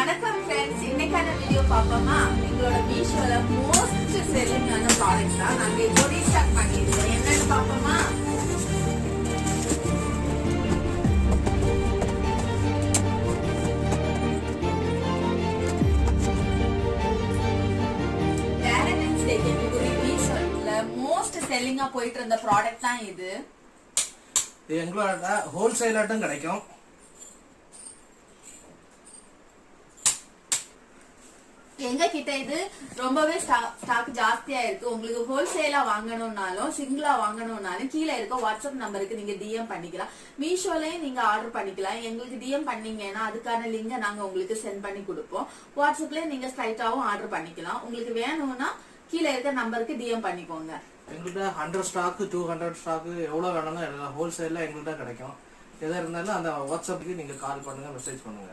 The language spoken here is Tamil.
வணக்கம் फ्रेंड्स, இன்னைக்கான வீடியோ பாப்போமா? எங்களோட மீஷோல மோஸ்ட் செல்லிங்கான ப்ராடக்ட் தான் நாங்க இப்போ ரீஸ்டாக் பண்ணிருக்கோம். என்னன்னு பாப்போமா? வேலண்டைன்ஸ் டேக்கு மீஷோல மோஸ்ட் செல்லிங்கா போயிட்டு இருந்த ப்ராடக்ட் தான் இது. எங்களோட ஹோல்சேல் ஆட்டும் கிடைக்கும். எங்க கிட்ட இது ரொம்பவே ஸ்டாக் ஜாஸ்தியா இருக்கு. உங்களுக்கு ஹோல்சேலா வாங்கணும்னாலும் சிங்கிளா வாங்கணும்னாலும் கீழே இருக்க வாட்ஸ்அப் நம்பருக்கு நீங்க டிஎம் பண்ணிக்கலாம். மீஷோலயும் நீங்க ஆர்டர் பண்ணிக்கலாம். எங்களுக்கு டிஎம் பண்ணீங்கன்னா அதுக்கான லிங்கை நாங்க உங்களுக்கு சென்ட் பண்ணி கொடுப்போம். வாட்ஸ்அப்ல நீங்க ஸ்ட்ரைட்டாவும் ஆர்டர் பண்ணிக்கலாம். உங்களுக்கு வேணும்னா கீழே இருக்க நம்பருக்கு டிஎம் பண்ணிக்கோங்க. எங்கள்கிட்ட 100 ஸ்டாக் 200 ஸ்டாக் எவ்வளவு வேணாலும் ஹோல்சேல்ல எங்கள்கிட்ட கிடைக்கும். எதா இருந்தாலும் அந்த வாட்ஸ்அப்புக்கு நீங்க கால் பண்ணுங்க, மெசேஜ் பண்ணுங்க.